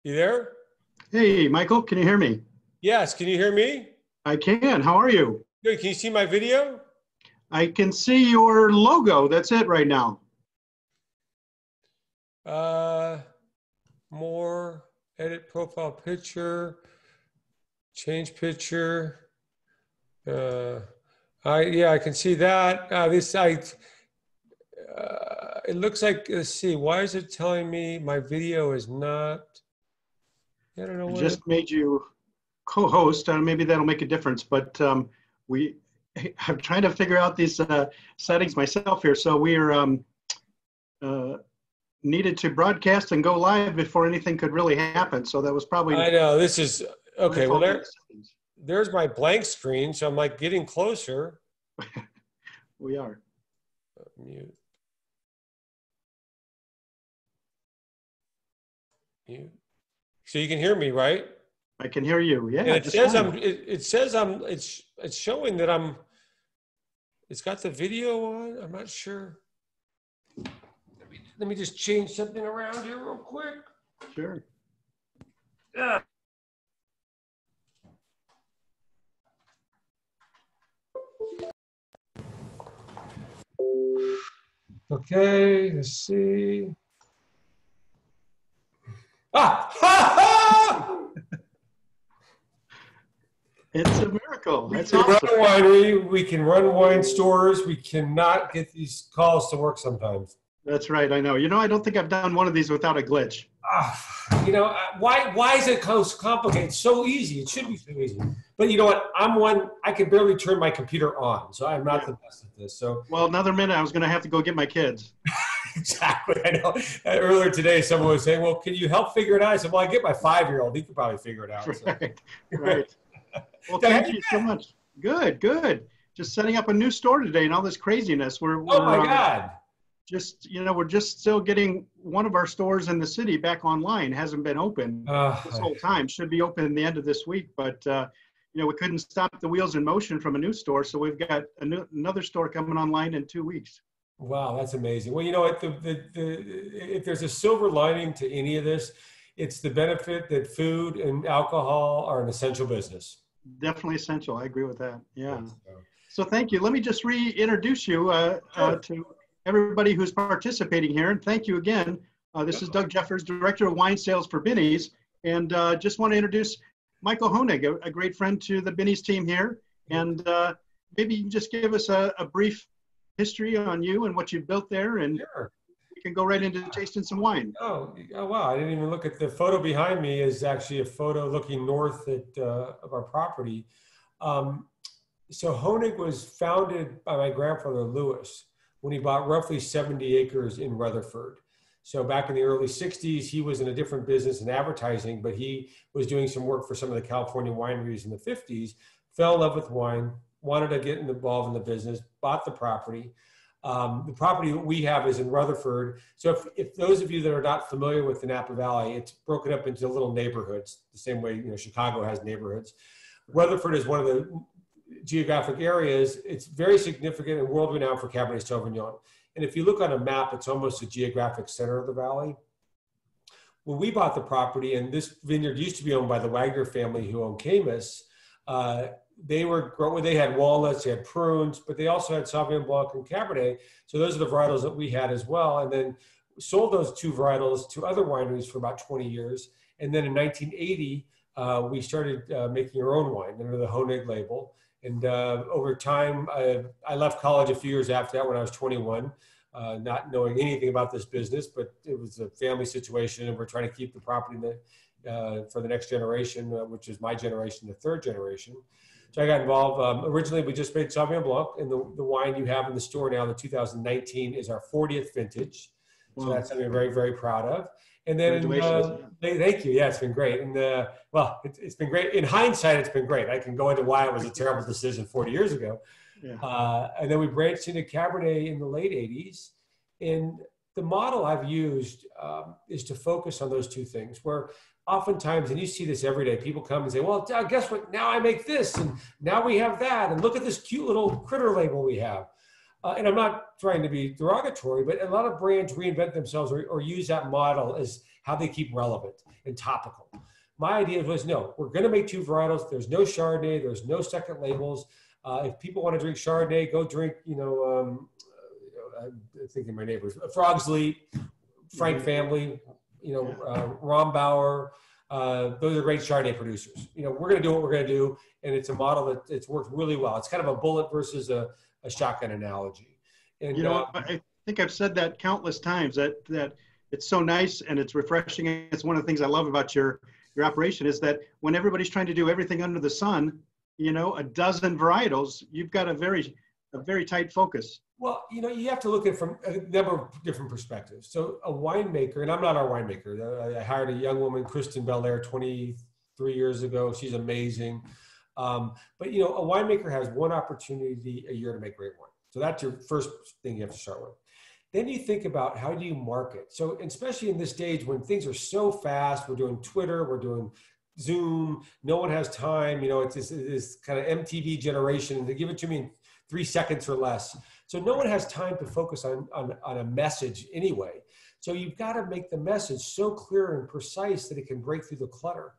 You there? Hey, Michael, can you hear me? Yes. Can you hear me? I can. How are you? Good. Can you see my video? I can see your logo. That's it right now. Uh, More, edit profile picture, change picture. Yeah, I can see that. It looks like, let's see, why is it telling me my video is not, I don't know I what it, just made you co-host. Maybe that'll make a difference, but we, I'm trying to figure out these settings myself here. So we're uh, needed to broadcast and go live before anything could really happen. So that was probably I know this is, my okay, well fault in the settings. there's my blank screen. So I'm like getting closer. We are. Mute. Mute. So you can hear me, right? I can hear you. Yeah, And it just says fine. it's showing that it's got the video on. I'm not sure. Let me just change something around here real quick. Sure. Yeah. Okay, let's see. Ah! Ha, ha! It's a miracle. We That's can run awesome. a winery. We can run wine stores. We cannot get these calls to work sometimes. That's right. I know. I don't think I've done one of these without a glitch. Why is it so complicated? It's so easy. It should be so easy. But you know what? I can barely turn my computer on, so I'm not the best at this. So Well, another minute, I was going to have to go get my kids. exactly, I know. Earlier today, someone was saying, "Well, can you help figure it out?" I said, "Well, I get my 5-year-old. He could probably figure it out." So. Right, right. Well, thank you so much. Good, good. Just setting up a new store today and all this craziness. Oh my God. We're just still getting one of our stores in the city back online. Hasn't been open this whole time. Should be open in the end of this week, but we couldn't stop the wheels in motion from a new store, so we've got another store coming online in 2 weeks. Wow, that's amazing. Well, you know what? If there's a silver lining to any of this, it's the benefit that food and alcohol are an essential business. Definitely essential. I agree with that. Yeah. So thank you. Let me just reintroduce you to everybody who's participating here. And thank you again. This is Doug Jeffers, Director of Wine Sales for Binny's. And just want to introduce Michael Honig, a great friend to the Binny's team here. And maybe you can just give us a brief history on you and what you've built there. And sure. We can go right into tasting some wine. Oh, wow. I didn't even look at the photo behind me. Is actually a photo looking north of our property. So Honig was founded by my grandfather, Lewis, when he bought roughly 70 acres in Rutherford. So back in the early 60s, he was in a different business in advertising, but he was doing some work for some of the California wineries in the 50s, fell in love with wine, wanted to get involved in the business, bought the property. The property that we have is in Rutherford. So if those of you that are not familiar with the Napa Valley, it's broken up into little neighborhoods, the same way Chicago has neighborhoods. Rutherford is one of the geographic areas. It's very significant and world-renowned for Cabernet Sauvignon. And if you look on a map, it's almost a geographic center of the valley. When we bought the property, and this vineyard used to be owned by the Wagner family who owned Camus, they had walnuts, they had prunes, but they also had Sauvignon Blanc and Cabernet. So those are the varietals that we had as well. And then sold those two varietals to other wineries for about 20 years. And then in 1980, we started making our own wine under the Honig label. And over time, I left college a few years after that when I was 21, not knowing anything about this business, but it was a family situation and we're trying to keep the property for the next generation, which is my generation, the third generation. So I got involved. Originally, we just made Sauvignon Blanc, and the wine you have in the store now, the 2019, is our 40th vintage. Wow. So that's something I'm very, very proud of. And then, thank you. Yeah, it's been great. And it's been great. In hindsight, it's been great. I can go into why it was a terrible decision 40 years ago. Yeah. And then we branched into Cabernet in the late 80s. And the model I've used is to focus on those two things where oftentimes, and you see this every day, people come and say, well, guess what? Now I make this, and now we have that, and look at this cute little critter label we have. And I'm not trying to be derogatory, but a lot of brands reinvent themselves or use that model as how they keep relevant and topical. My idea was, no, we're going to make two varietals. There's no Chardonnay. There's no second labels. If people want to drink Chardonnay, go drink, I'm thinking my neighbors, Frog's Leap, Frank Family, Rombauer. Those are great Chardonnay producers. We're going to do what we're going to do, and it's a model that it's worked really well. It's kind of a bullet versus a shotgun analogy. And I think I've said that countless times, that it's so nice and it's refreshing. It's one of the things I love about your operation is that when everybody's trying to do everything under the sun, a dozen varietals, you've got a very tight focus. Well, you have to look at it from a number of different perspectives. So a winemaker, and I'm not our winemaker. I hired a young woman, Kristen Belair, 23 years ago. She's amazing. But a winemaker has one opportunity a year to make great wine. So that's your first thing you have to start with. Then you think about how do you market? So especially in this stage when things are so fast, we're doing Twitter, we're doing Zoom, no one has time. It's this kind of MTV generation. They give it to me in 3 seconds or less. So no one has time to focus on a message anyway. So you've got to make the message so clear and precise that it can break through the clutter.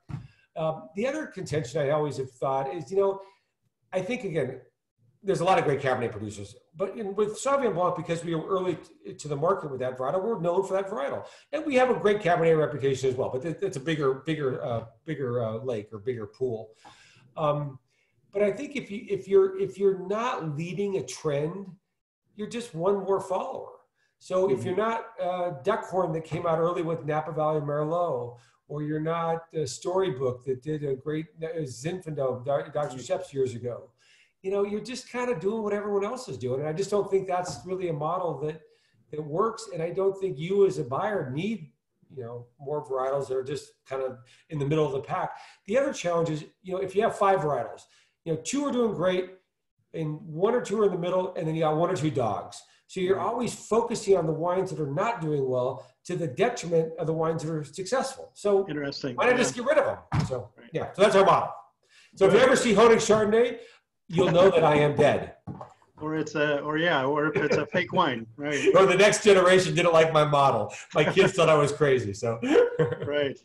The other contention I always have thought is, I think, again, there's a lot of great Cabernet producers, but with Sauvignon Blanc, because we were early to the market with that varietal, we're known for that varietal. And we have a great Cabernet reputation as well, but it's a bigger lake or bigger pool. But I think if you're not leading a trend, you're just one more follower. So if you're not Duckhorn that came out early with Napa Valley Merlot, or you're not Storybook that did a great Zinfandel, Dr. Shep's years ago, you're just kind of doing what everyone else is doing. And I just don't think that's really a model that works. And I don't think you as a buyer need, more varietals that are just kind of in the middle of the pack. The other challenge is, if you have 5 varietals, 2 are doing great and 1 or 2 are in the middle, and then you got 1 or 2 dogs. So you're always focusing on the wines that are not doing well to the detriment of the wines that are successful. So interesting. Why not just get rid of them? So so that's our model. So if you ever see Honig Chardonnay, you'll know that I am dead. Or if it's a fake wine, right? Or the next generation didn't like my model. My kids thought I was crazy. So right.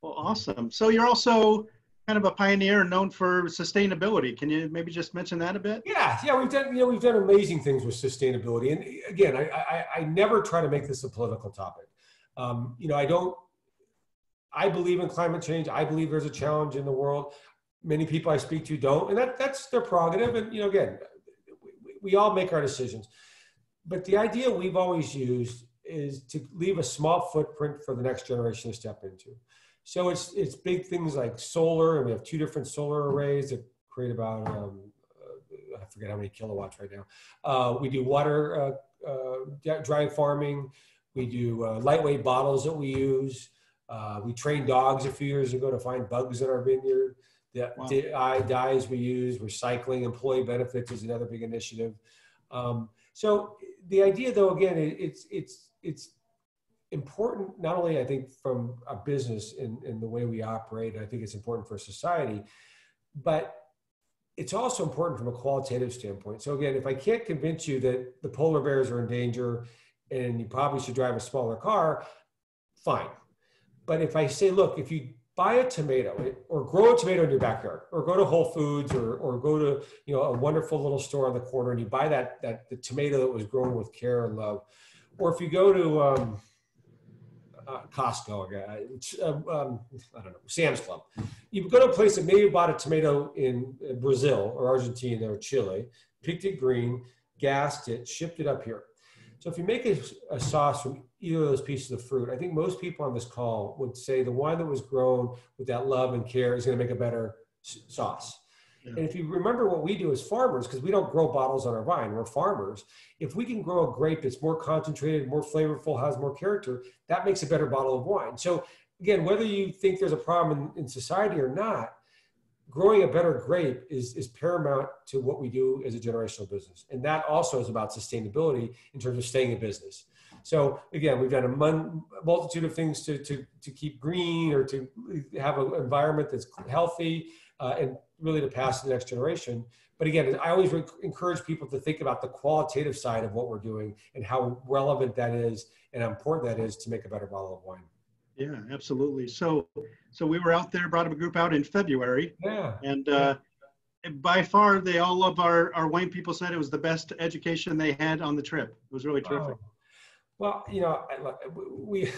Well, awesome. So you're also kind of a pioneer and known for sustainability. Can you maybe just mention that a bit? Yeah, we've done amazing things with sustainability. And again, I never try to make this a political topic. I believe in climate change. I believe there's a challenge in the world. Many people I speak to don't, and that's their prerogative. And again, we all make our decisions. But the idea we've always used is to leave a small footprint for the next generation to step into. So it's big things like solar, and we have 2 different solar arrays that create about, I forget how many kilowatts right now. We do water dry farming. We do lightweight bottles that we use. We trained dogs a few years ago to find bugs in our vineyard. The dyes we use, recycling, employee benefits is another big initiative. So the idea, though, again, it's important, not only I think from a business in the way we operate, I think it's important for society, but it's also important from a qualitative standpoint. So again, if I can't convince you that the polar bears are in danger and you probably should drive a smaller car, fine. But if I say, look, if you buy a tomato or grow a tomato in your backyard, or go to Whole Foods or go to a wonderful little store on the corner and you buy the tomato that was grown with care and love, or if you go to Costco, I don't know, Sam's Club. You go to a place that maybe bought a tomato in Brazil or Argentina or Chile, picked it green, gassed it, shipped it up here. So if you make a sauce from either of those pieces of fruit, I think most people on this call would say the wine that was grown with that love and care is going to make a better sauce. Yeah. And if you remember what we do as farmers, because we don't grow bottles on our vine, we're farmers. If we can grow a grape that's more concentrated, more flavorful, has more character, that makes a better bottle of wine. So again, whether you think there's a problem in society or not, growing a better grape is paramount to what we do as a generational business. And that also is about sustainability in terms of staying in business. So again, we've done a multitude of things to keep green or to have an environment that's healthy and really to pass to the next generation. But again, I always encourage people to think about the qualitative side of what we're doing and how relevant that is and how important that is to make a better bottle of wine. Yeah, absolutely. So we were out there, brought a group out in February, Yeah. and by far, all of our wine people said it was the best education they had on the trip. It was really terrific. Oh. Well, we,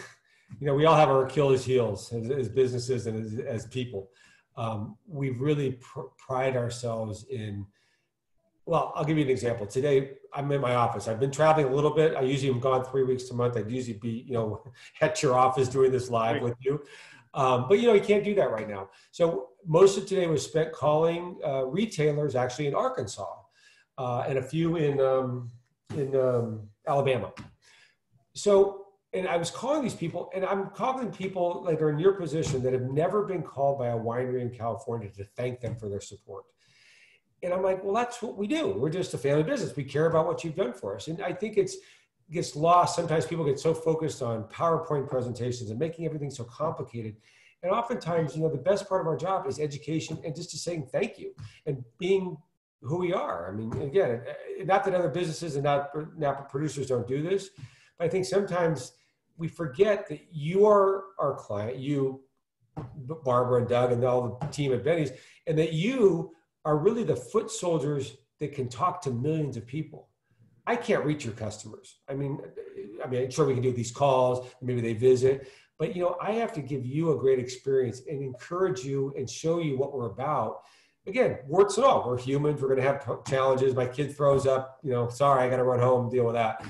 we all have our Achilles heels as businesses and as people. We really pride ourselves in. Well, I'll give you an example. Today, I'm in my office. I've been traveling a little bit. I usually am gone 3 weeks a month. I'd usually be, at your office doing this live with you. But, you can't do that right now. So most of today was spent calling retailers actually in Arkansas and a few in Alabama. So, and I was calling these people, and I'm calling people that are in your position that have never been called by a winery in California to thank them for their support. And I'm like, well, that's what we do. We're just a family business. We care about what you've done for us. And I think it gets lost. Sometimes people get so focused on PowerPoint presentations and making everything so complicated. And oftentimes, the best part of our job is education and just to saying thank you and being who we are. I mean, again, not that other businesses and not Napa producers don't do this, but I think sometimes we forget that you are our client, you, Barbara and Doug and all the team at Binny's, and that you are really the foot soldiers that can talk to millions of people. I can't reach your customers. I mean, I'm sure we can do these calls, maybe they visit, but I have to give you a great experience and encourage you and show you what we're about. Again, warts and all, we're humans, we're gonna have challenges. My kid throws up, sorry, I gotta run home, deal with that.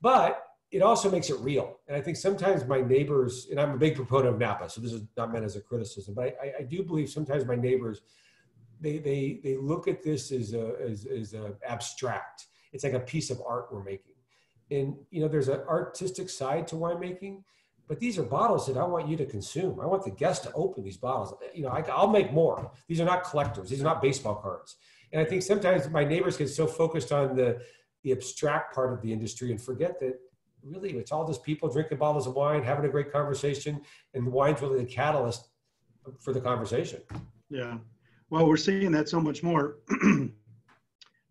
But it also makes it real. And I think sometimes my neighbors, and I'm a big proponent of Napa, so this is not meant as a criticism, but I do believe sometimes my neighbors, they look at this as a abstract. It's like a piece of art we're making. And, there's an artistic side to winemaking, but these are bottles that I want you to consume. I want the guest to open these bottles. I'll make more. These are not collectors. These are not baseball cards. And I think sometimes my neighbors get so focused on the abstract part of the industry and forget that really it's all just people drinking bottles of wine, having a great conversation, and the wine's really the catalyst for the conversation. Yeah. Well, we're seeing that so much more.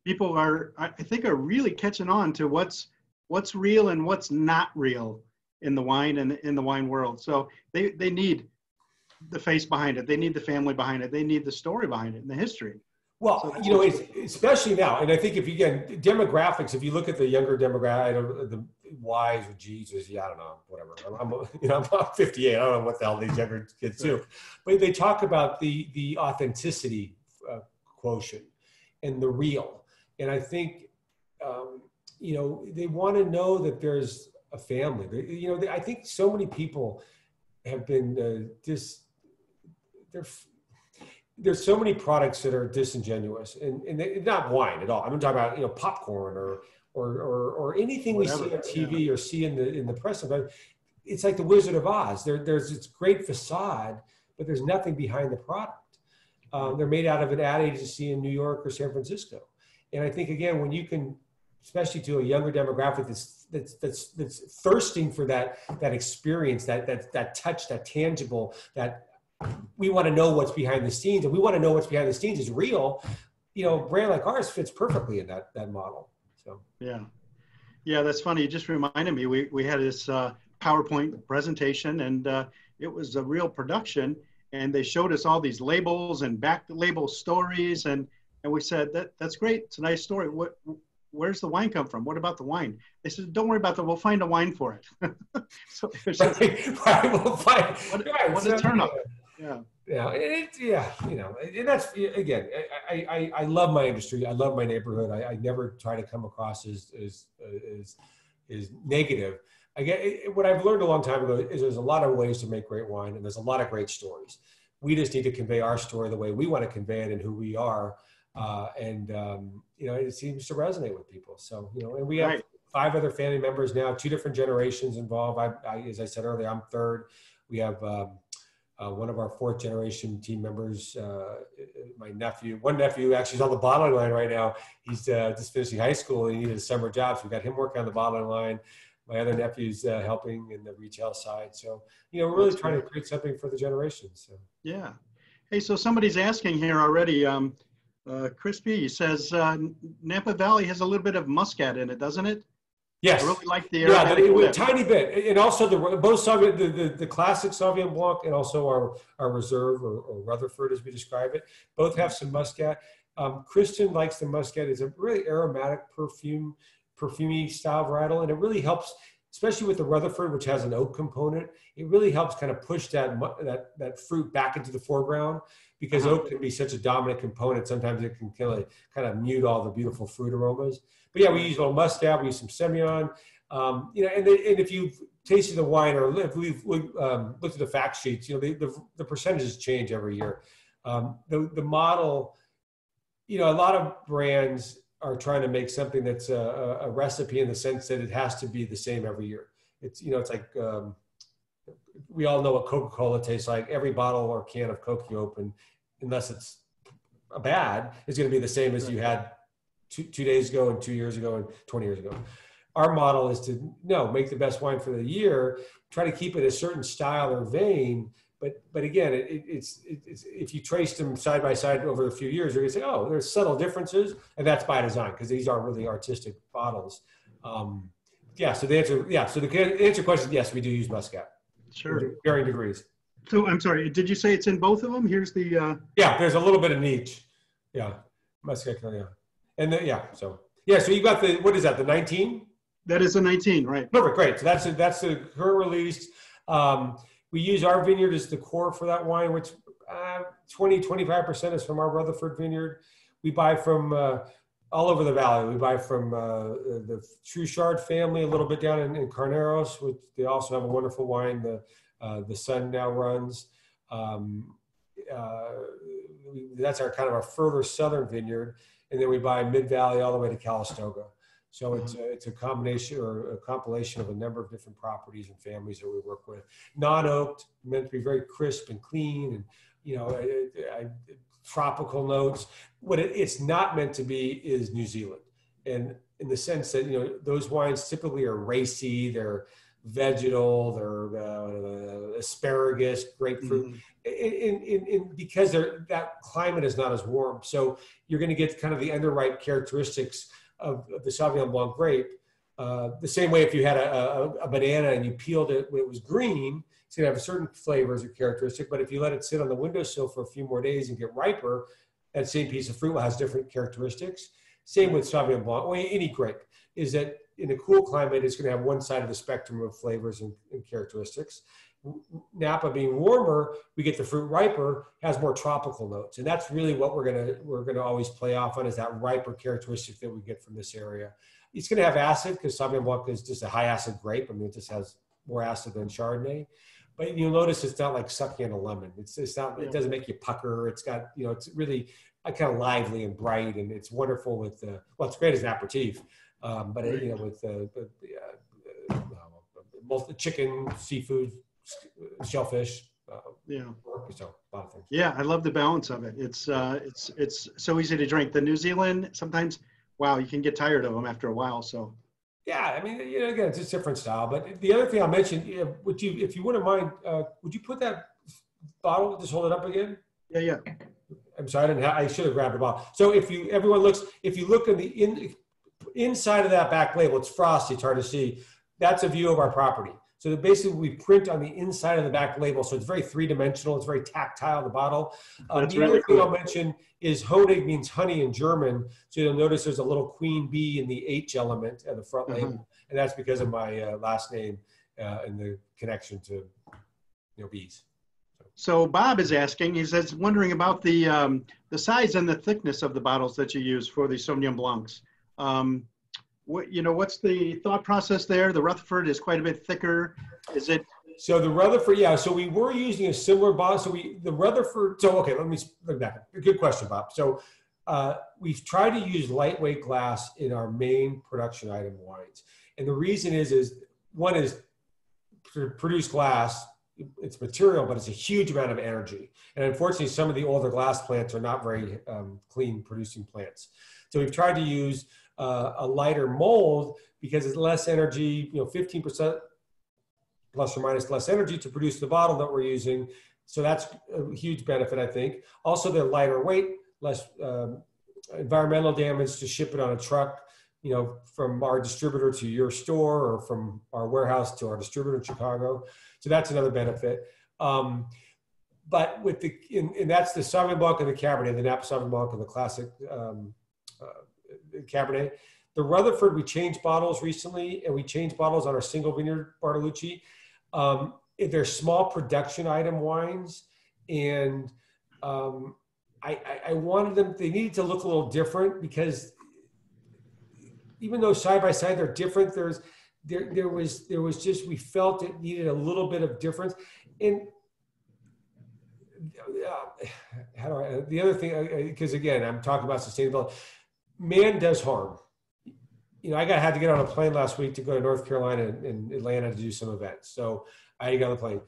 People I think, are really catching on to what's real and what's not real in the wine and in the wine world. So they need the face behind it. They need the family behind it. They need the story behind it and the history. Well, it's, especially now, and I think if you get demographics, if you look at the younger demographic, the Y's or G's, or I don't know, whatever. I'm 58. I don't know what the hell these younger kids do, but they talk about the authenticity quotient and the real. And I think, they want to know that there's a family. I think so many people have been there's so many products that are disingenuous and not wine at all. I'm talking about, popcorn or anything whatever, we see on TV or see in the press. It's like the Wizard of Oz. There's this great facade, but there's nothing behind the product. They're made out of an ad agency in New York or San Francisco. And I think, again, when you can, especially to a younger demographic that's thirsting for that experience, that touch, that tangible, that we want to know what's behind the scenes, and we want to know what's behind the scenes is real. A brand like ours fits perfectly in that model. So yeah, that's funny. You just reminded me. We had this PowerPoint presentation, and it was a real production. And they showed us all these labels and back label stories, and we said that's great. It's a nice story. Where's the wine come from? What about the wine? They said, don't worry about that. We'll find a wine for it. So it's just, right, we'll find. What a turn up. Yeah. And that's, again, I love my industry. I love my neighborhood. I never try to come across as negative. What I've learned a long time ago is there's a lot of ways to make great wine, and there's a lot of great stories. We just need to convey our story the way we want to convey it and who we are. It seems to resonate with people. So, and we have 5 other family members now, 2 different generations involved. As I said earlier, I'm third. We have one of our 4th generation team members, one nephew actually is on the bottling line right now. He's just finishing high school and he needed a summer job. So we got him working on the bottling line. My other nephew's helping in the retail side. So, we're really trying to create something for the generations. So. Yeah. Hey, so somebody's asking here already, Chris B says, Napa Valley has a little bit of muscat in it, doesn't it? Yes. I really like the yeah, aromatic a lip. tiny bit, and also both Sauvignon, the classic Sauvignon Blanc and also our Reserve or Rutherford as we describe it, both have some muscat. Kristen likes the muscat. It's a really aromatic perfumey style varietal, and it really helps, especially with the Rutherford, which has an oak component. It really helps kind of push that fruit back into the foreground, because oak can be such a dominant component. Sometimes it can kind of mute all the beautiful fruit aromas. But yeah, we use a little muscat, we use some Semillon. And if you've tasted the wine, or if we've looked at the fact sheets, the percentages change every year. The model, a lot of brands are trying to make something that's a recipe in the sense that it has to be the same every year. It's like we all know what Coca-Cola tastes like. Every bottle or can of Coke you open, unless it's bad, is going to be the same as you had two days ago and 2 years ago and 20 years ago. Our model is to make the best wine for the year, try to keep it a certain style or vein. But again, it's if you trace them side by side over a few years, you're gonna say, oh, there's subtle differences, and that's by design, because these are really artistic bottles. So the answer, so the answer question, yes, we do use muscat. Sure. Varying degrees. So I'm sorry, did you say it's in both of them? Here's the. Yeah, there's a little bit in each. Yeah, muscat, yeah. And then, so you got what is that, the 19? That is a 19, right? Perfect, great. So that's the current release. We use our vineyard as the core for that wine, which 20-25% is from our Rutherford vineyard. We buy from all over the valley. We buy from the Truchard family, a little bit down in Carneros, which they also have a wonderful wine. The son now runs. That's our further southern vineyard. And then we buy Mid-Valley all the way to Calistoga. So it's a combination or a compilation of a number of different properties and families that we work with. Non-oaked, meant to be very crisp and clean, and tropical notes. What it's not meant to be is New Zealand, and in the sense that those wines typically are racy, they're vegetal, they're asparagus, grapefruit, because that climate is not as warm. So you're going to get kind of the underripe characteristics of the Sauvignon Blanc grape. The same way if you had a banana and you peeled it when it was green, it's going to have certain flavors or characteristics. But if you let it sit on the windowsill for a few more days and get riper, that same piece of fruit has different characteristics. Same with Sauvignon Blanc, or any grape, is that in a cool climate, it's going to have one side of the spectrum of flavors and characteristics. Napa being warmer, we get the fruit riper, has more tropical notes, and that's really what we're gonna always play off on, is that riper characteristic that we get from this area. It's going to have acid, because Sauvignon Blanc is just a high acid grape. I mean, it just has more acid than Chardonnay. But you'll notice it's not like sucking in a lemon. It's not. It doesn't make you pucker. It's got it's really kind of lively and bright, and it's wonderful with it's great as an aperitif. But with both the chicken, seafood, shellfish. So a lot of things. Yeah, I love the balance of it. It's so easy to drink. The New Zealand, sometimes, wow, you can get tired of them after a while. So. Yeah, I mean, again, it's a different style. But the other thing I'll mention, if you wouldn't mind, would you put that bottle? Just hold it up again. Yeah. I'm sorry, I should have grabbed the bottle. So if you look in the inside of that back label, it's frosty, it's hard to see. That's a view of our property. So basically, we print on the inside of the back label, so it's very three-dimensional. It's very tactile, the bottle. The other thing I'll mention is Honig means honey in German. So you'll notice there's a little queen bee in the H element at the front label, and that's because of my last name and the connection to bees. So Bob is asking. He says, wondering about the size and the thickness of the bottles that you use for the Sauvignon Blancs. What's the thought process there? The Rutherford is quite a bit thicker. Is it? So the Rutherford, yeah. So we were using a similar bottle. So the Rutherford. So okay, let me look back. Good question, Bob. So we've tried to use lightweight glass in our main production item wines, and the reason is one is to produce glass. It's material, but it's a huge amount of energy, and unfortunately, some of the older glass plants are not very clean producing plants. So we've tried to use a lighter mold because it's less energy, 15% plus or minus less energy to produce the bottle that we're using. So that's a huge benefit, I think. Also, they're lighter weight, less environmental damage to ship it on a truck. from our distributor to your store, or from our warehouse to our distributor in Chicago. So that's another benefit. But with and that's the Sauvignon Blanc and the Cabernet, the Napa Sauvignon Blanc and the classic Cabernet. The Rutherford, we changed bottles recently, and we changed bottles on our single vineyard Bartolucci. They're small production item wines, and I wanted them, they needed to look a little different, because even though side by side they're different, there was just, we felt it needed a little bit of difference. And the other thing, because again, I'm talking about sustainability, man does harm. I had to get on a plane last week to go to North Carolina and Atlanta to do some events. So I had to get on the plane.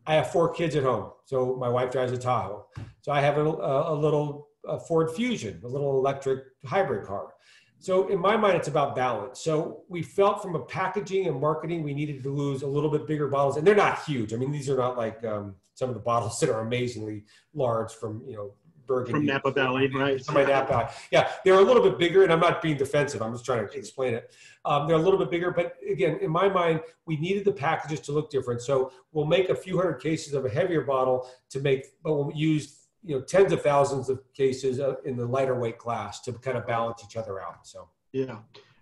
I have 4 kids at home. So my wife drives a Tahoe. So I have a little Ford Fusion, a little electric hybrid car. So in my mind, it's about balance. So we felt from a packaging and marketing, we needed to lose a little bit bigger bottles. And they're not huge. I mean, these are not like some of the bottles that are amazingly large from, Burgundy. From Napa Valley, right? From my Napa Valley. Yeah, they're a little bit bigger, and I'm not being defensive. I'm just trying to explain it. They're a little bit bigger, but again, in my mind, we needed the packages to look different. So we'll make a few hundred cases of a heavier bottle but we'll use tens of thousands of cases in the lighter weight class to kind of balance each other out. So yeah,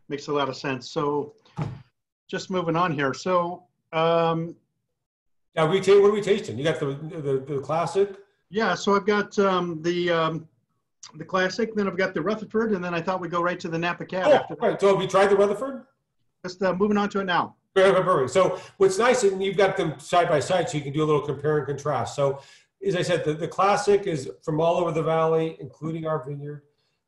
makes a lot of sense. So just moving on here. So now what are we tasting? You got the classic. Yeah, so I've got the classic, then I've got the Rutherford, and then I thought we'd go right to the Napa Cab. Oh, right. So have you tried the Rutherford? Just moving on to it now. Perfect. So what's nice, and you've got them side by side, so you can do a little compare and contrast. So as I said, the classic is from all over the valley, including our vineyard.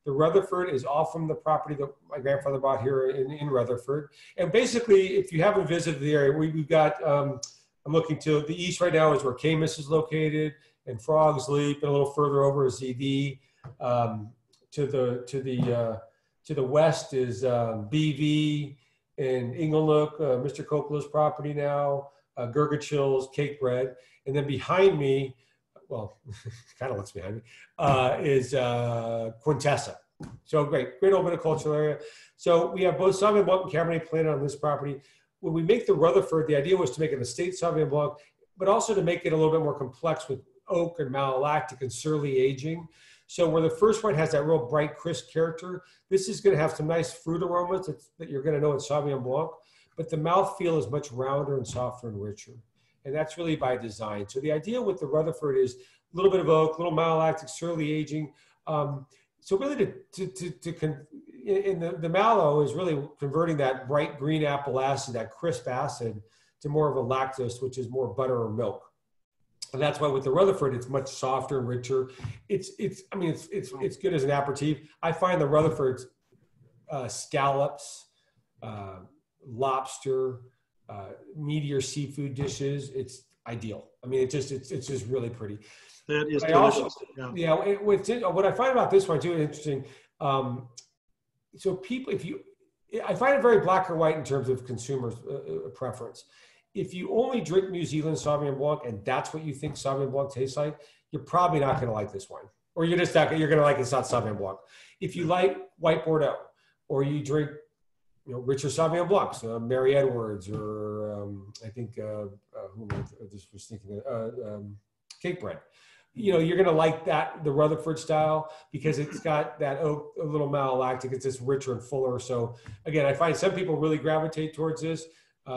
The Rutherford is all from the property that my grandfather bought here in Rutherford. And basically, if you haven't visited the area, we've got, I'm looking to the east right now is where Camus is located, and Frogs Leap, and a little further over is ZD. To the west is BV and Inglenook, Mr. Coppola's property now, Gurgachill's, Cake Bread, and then behind me, well, kind of looks behind me, is Quintessa. So great old viticultural area. So we have both Sauvignon Blanc and Cabernet planted on this property. When we make the Rutherford, the idea was to make it a state Sauvignon Blanc, but also to make it a little bit more complex with oak and malolactic and surly aging. So where the first one has that real bright, crisp character, this is going to have some nice fruit aromas that you're going to know it's Sauvignon Blanc, but the mouthfeel is much rounder and softer and richer. And that's really by design. So the idea with the Rutherford is a little bit of oak, a little malolactic, surly aging. So really the mallow is really converting that bright green apple acid, that crisp acid, to more of a lactose, which is more butter or milk. And that's why with the Rutherford, it's much softer and richer. It's good as an aperitif. I find the Rutherford's scallops, lobster, meatier seafood dishes, it's ideal. I mean, it's just really pretty. That is delicious. What I find about this one too interesting. So people, I find it very black or white in terms of consumers' preference. If you only drink New Zealand Sauvignon Blanc and that's what you think Sauvignon Blanc tastes like, you're probably not going to like this wine, or you're going to like it's not Sauvignon Blanc. If you like white Bordeaux, or you drink richer Sauvignon Blancs, Mary Edwards, or I think who I just was thinking Cake Bread. You're going to like the Rutherford style because it's got that oak, a little malolactic. It's just richer and fuller. So again, I find some people really gravitate towards this.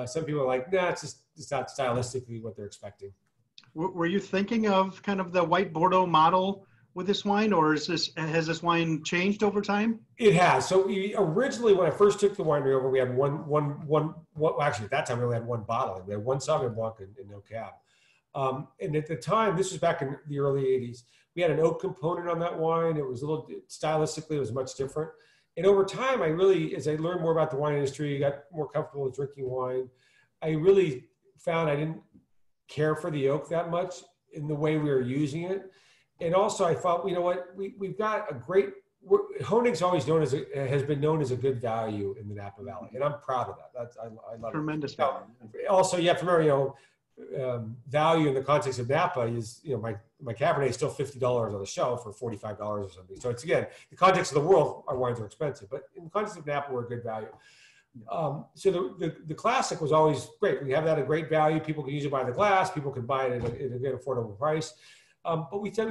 Some people are like, nah, it's not stylistically what they're expecting. Were you thinking of kind of the white Bordeaux model with this wine, or has this wine changed over time? It has. So originally, when I first took the winery over, we had actually at that time we only had one bottle. We had one Sauvignon Blanc and no cab. And at the time, this was back in the early 80s, we had an oak component on that wine. It was stylistically, it was much different. And over time, as I learned more about the wine industry, got more comfortable with drinking wine, I really found I didn't care for the oak that much in the way we were using it. And also I thought, you know what, we've got a great, Honig's has been known as a good value in the Napa Valley. And I'm proud of that. I love tremendous it. Also, you have to remember, value in the context of Napa is, my Cabernet is still $50 on the shelf or $45 or something. So it's, again, the context of the world, our wines are expensive, but in the context of Napa, we're a good value. So the classic was always great. We have that at great value. People can usually buy the glass. People can buy it at a good affordable price. But we said,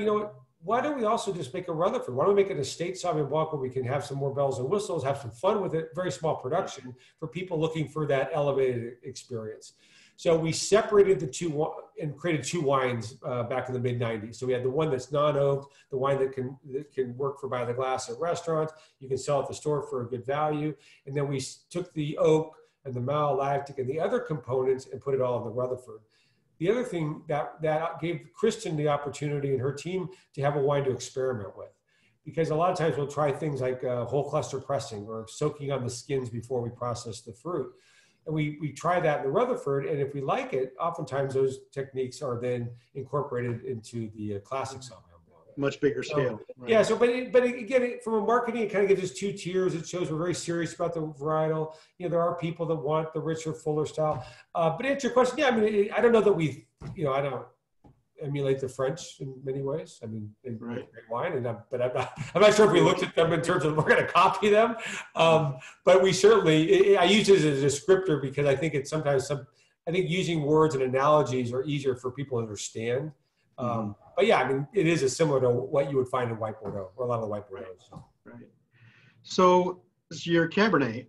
why don't we also just make a Rutherford? Why don't we make it a state Sauvignon Blanc where we can have some more bells and whistles, have some fun with it, very small production for people looking for that elevated experience. So we separated the two and created two wines back in the mid-90s. So we had the one that's non-oaked, the wine that can work for by the glass at restaurants. You can sell at the store for a good value. And then we took the oak and the malolactic and the other components and put it all in the Rutherford. The other thing that gave Kristen the opportunity and her team to have a wine to experiment with. Because a lot of times we'll try things like whole cluster pressing or soaking on the skins before we process the fruit. And we try that in the Rutherford, and if we like it, oftentimes those techniques are then incorporated into the classic Sauvignon Blanc. Much bigger scale. Right. Yeah, so, but again, from a marketing, it kind of gives us two tiers. It shows we're very serious about the varietal. There are people that want the richer, fuller style. But to answer your question, yeah, I don't know that we, I don't emulate the French in many ways. They make great wine, but I'm not sure if we looked at them in terms of we're going to copy them. But we certainly, I use it as a descriptor because I think it's sometimes I think using words and analogies are easier for people to understand. But yeah, it is similar to what you would find in white Bordeaux or a lot of the white Bordeaux. Right. So your Cabernet,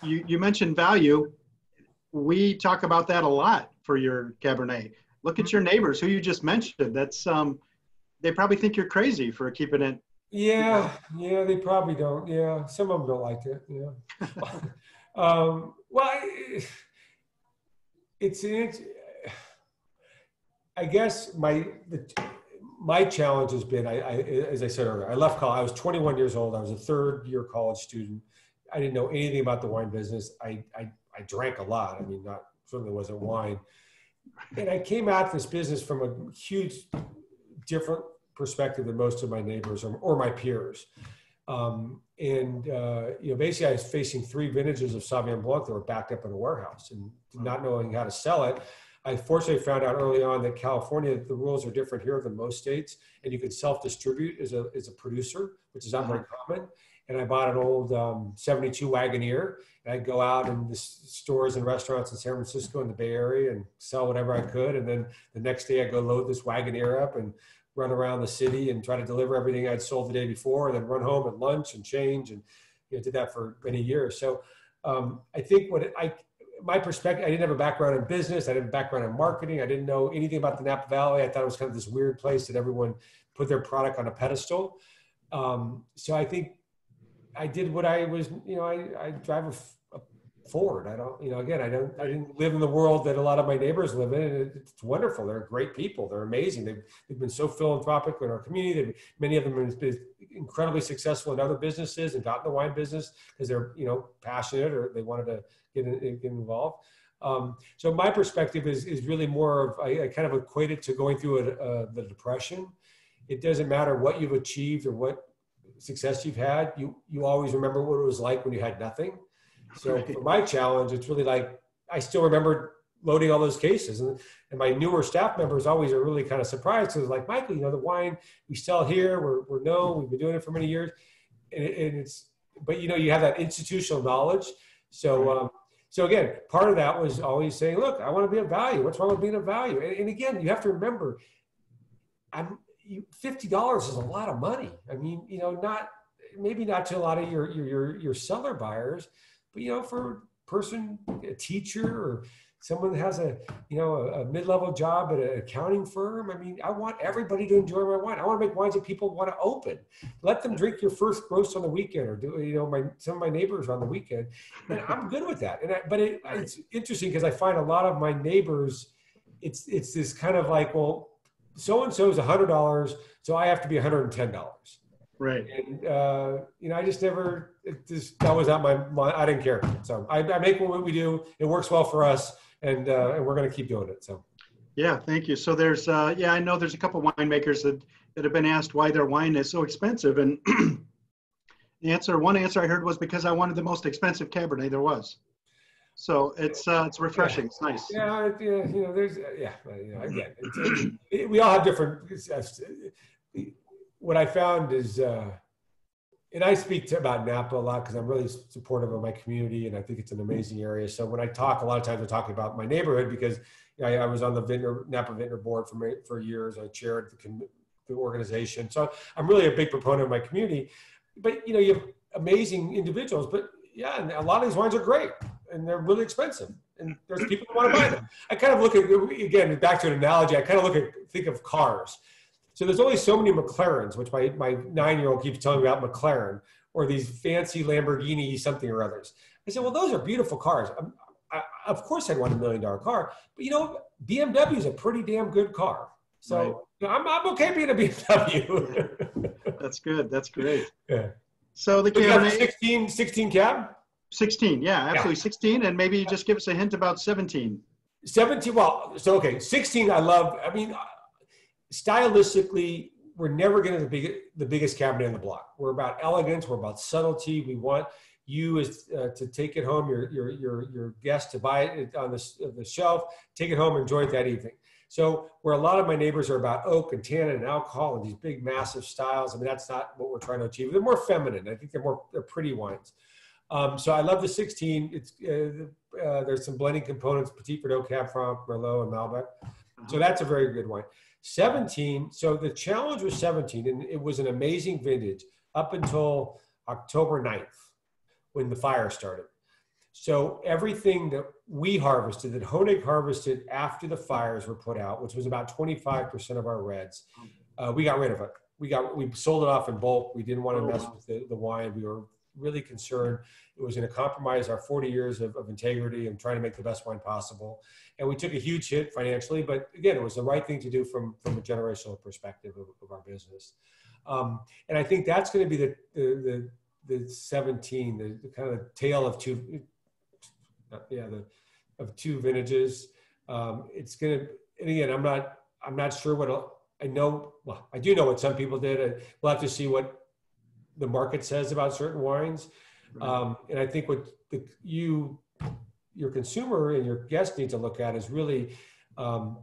you mentioned value. We talk about that a lot for your Cabernet. Look at your neighbors who you just mentioned. That's they probably think you're crazy for keeping it. Yeah, they probably don't. Yeah, some of them don't like it. Yeah. Well, I guess my challenge has been, as I said earlier, I left college. I was 21 years old. I was a third-year college student. I didn't know anything about the wine business. I drank a lot. Certainly wasn't wine. And I came at this business from a huge different perspective than most of my neighbors or my peers. Basically I was facing 3 vintages of Sauvignon Blanc that were backed up in a warehouse and not knowing how to sell it. I fortunately found out early on that California, the rules are different here than most states, and you can self-distribute as a producer, which is not very common. And I bought an old 72 Wagoneer, and I'd go out in the stores and restaurants in San Francisco and the Bay Area and sell whatever I could. And then the next day I'd go load this Wagoneer up and run around the city and try to deliver everything I'd sold the day before, and then run home at lunch and change, and did that for many years. So I think my perspective, I didn't have a background in business. I didn't have a background in marketing. I didn't know anything about the Napa Valley. I thought it was kind of this weird place that everyone put their product on a pedestal. So I think I did what I was, I drive a Ford. I didn't live in the world that a lot of my neighbors live in. And it's wonderful. They're great people. They're amazing. They've been so philanthropic in our community. Many of them have been incredibly successful in other businesses and got in the wine business because they're, passionate or they wanted to get involved. So my perspective is really more of, I kind of equate it to going through the Depression. It doesn't matter what you've achieved or what success you've had, you always remember what it was like when you had nothing. So for my challenge, it's really like, I still remember loading all those cases, and my newer staff members always are really kind of surprised because like, Michael, the wine we sell here, we've been doing it for many years, but you have that institutional knowledge. So again, part of that was always saying, look, I want to be of value. What's wrong with being of value? And again, you have to remember, $50 is a lot of money. Maybe not to a lot of your seller buyers, but for a teacher or someone that has a mid-level job at an accounting firm. I want everybody to enjoy my wine. I want to make wines that people want to open. Let them drink your first gross on the weekend, or do some of my neighbors on the weekend, and I'm good with that. But it's interesting because I find a lot of my neighbors, it's this kind of like, well, so-and-so is $100, so I have to be $110. Right. And, I just never, that was not I didn't care. So I make what we do. It works well for us, and we're going to keep doing it. So. Yeah, thank you. So there's, I know there's a couple of winemakers that have been asked why their wine is so expensive. And one answer I heard was because I wanted the most expensive Cabernet there was. So it's refreshing. It's nice. Yeah, yeah, there's, again, we all have different, what I found is, and I speak about Napa a lot because I'm really supportive of my community, and I think it's an amazing area. So when I talk, a lot of times I'm talking about my neighborhood because I was on the Napa Vintner board for years. I chaired the organization. So I'm really a big proponent of my community. But, you have amazing individuals. But, yeah, and a lot of these wines are great, and they're really expensive. And there's people who want to buy them. I kind of look at, again, back to an analogy, I kind of think of cars. So there's only so many McLarens, which my 9-year-old keeps telling me about McLaren, or these fancy Lamborghini something or others. I said, well, those are beautiful cars. Of course I'd want $1 million car, but BMW is a pretty damn good car. So right. I'm okay being a BMW. That's good. That's great. Yeah. So the Cabernet, 16 cab? 16, yeah, absolutely. Yeah. 16, and maybe just give us a hint about 17. 17, well, so okay, 16 I love. I mean, stylistically, we're never going to be the biggest Cabernet on the block. We're about elegance. We're about subtlety. We want you to take it home, your guest to buy it on the shelf, take it home, enjoy it that evening. So where a lot of my neighbors are about oak and tannin and alcohol and these big, massive styles, I mean, that's not what we're trying to achieve. They're more feminine. I think they're pretty wines. So I love the 16. It's there's some blending components, Petit Verdot, Cab Franc, Merlot, and Malbec. So that's a very good wine. 17, so the challenge was 17, and it was an amazing vintage up until October 9th when the fire started. So everything that we harvested, that Honig harvested after the fires were put out, which was about 25% of our reds, we got rid of it. We sold it off in bulk. We didn't want to mess with the wine. We were really concerned it was going to compromise our 40 years of integrity and trying to make the best wine possible. And we took a huge hit financially, but again, it was the right thing to do from a generational perspective of our business. And I think that's going to be the 17, the kind of tale of two vintages. It's going to, and again, I'm not sure what I know. Well, I do know what some people did. We'll have to see what the market says about certain wines. And I think what your consumer and your guests need to look at is really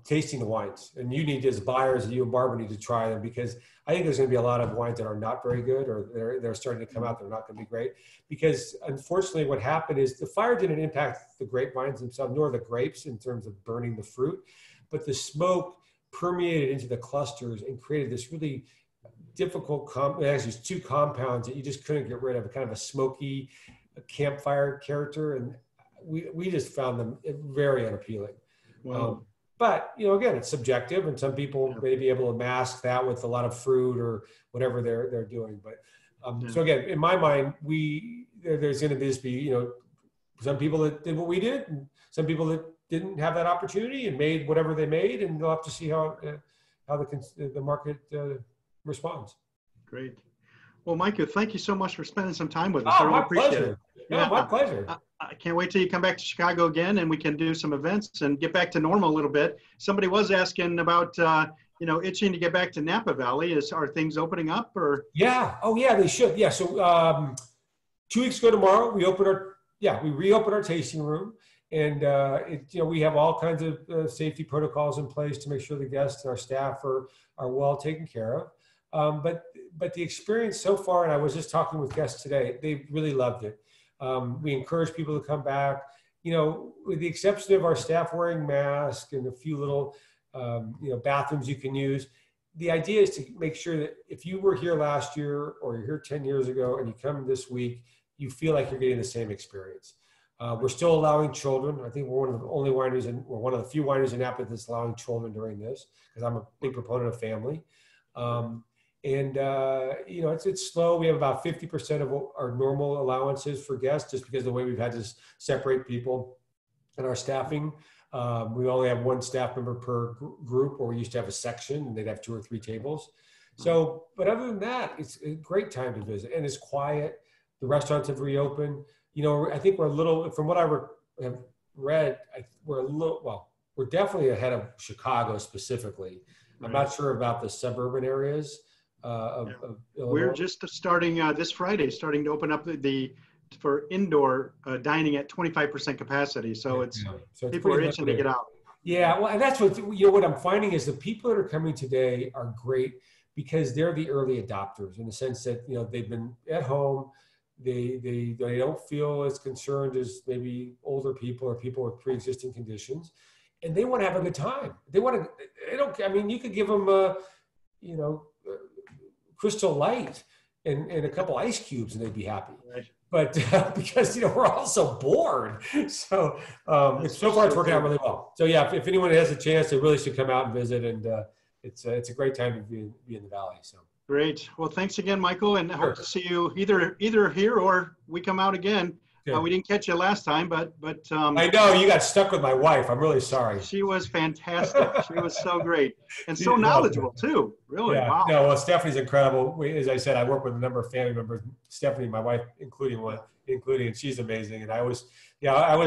tasting the wines. And you need, as buyers, you and Barbara need to try them, because I think there's going to be a lot of wines that are not very good, or they're starting to come out, they're not going to be great. Because unfortunately what happened is the fire didn't impact the grapevines themselves, nor the grapes in terms of burning the fruit, but the smoke permeated into the clusters and created this really difficult, actually two compounds that you just couldn't get rid of, kind of a smoky campfire character. And we just found them very unappealing. Wow. But, again, it's subjective, and some people may be able to mask that with a lot of fruit or whatever they're doing. But so again, in my mind, there's going to just be, some people that did what we did, and some people that didn't have that opportunity and made whatever they made, and they'll have to see how the market responds. Great. Well, Micah, thank you so much for spending some time with us. Oh, I really appreciate it. Yeah, my pleasure. I can't wait till you come back to Chicago again, and we can do some events and get back to normal a little bit. Somebody was asking about, itching to get back to Napa Valley. Are things opening up, or? Yeah. Oh, yeah, they should. Yeah. So 2 weeks ago tomorrow, we reopened our tasting room, and we have all kinds of safety protocols in place to make sure the guests and our staff are well taken care of. But the experience so far, and I was just talking with guests today, they really loved it. We encourage people to come back, with the exception of our staff wearing masks and a few little, bathrooms you can use. The idea is to make sure that if you were here last year or you're here 10 years ago and you come this week, you feel like you're getting the same experience. We're still allowing children. I think we're one of the only wineries, we're one of the few wineries in Napa that's allowing children during this, because I'm a big proponent of family. It's slow. We have about 50% of our normal allowances for guests, just because of the way we've had to separate people in our staffing. We only have one staff member per group, or we used to have a section and they'd have 2 or 3 tables. So, but other than that, it's a great time to visit, and it's quiet. The restaurants have reopened. I think we're a little, from what I have read, we're definitely ahead of Chicago specifically. Right. I'm not sure about the suburban areas. Of Illinois. We're just starting this Friday, to open up the for indoor dining at 25% capacity. So it's, so it's people are pretty itching to limited. get out. Yeah, well, and that's what, what I'm finding is the people that are coming today are great because they're the early adopters in the sense that, they've been at home. They don't feel as concerned as maybe older people or people with pre-existing conditions, and they want to have a good time. They don't, I mean, you could give them Crystal Light and a couple ice cubes and they'd be happy. Right. But because, we're all so bored. So so far it's working out really well. So yeah, if anyone has a chance, they really should come out and visit. And it's a great time to be in the Valley. So great. Well, thanks again, Michael. And I hope to see you either here or we come out again. We didn't catch you last time, but I know you got stuck with my wife. I'm really sorry. She was fantastic. She was so great and so knowledgeable too. Really, wow. No, well, Stephanie's incredible. As I said, I work with a number of family members. Stephanie, my wife, including, and she's amazing. And I was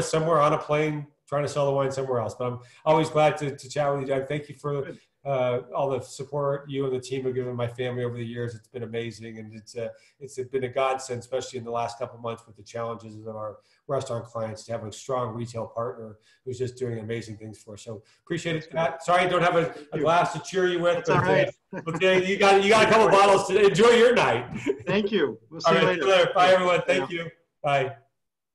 somewhere on a plane trying to sell the wine somewhere else. But I'm always glad to chat with you, Doug. Thank you for all the support you and the team have given my family over the years. It's been amazing, and it's been a godsend, especially in the last couple of months with the challenges of our restaurant clients, to have a strong retail partner who's just doing amazing things for us. So appreciate it. Sorry, I don't have a glass to cheer you with. That's all right. You got a couple bottles to enjoy your night. Thank you. We'll see you later. Bye, everyone. Thank you. Bye.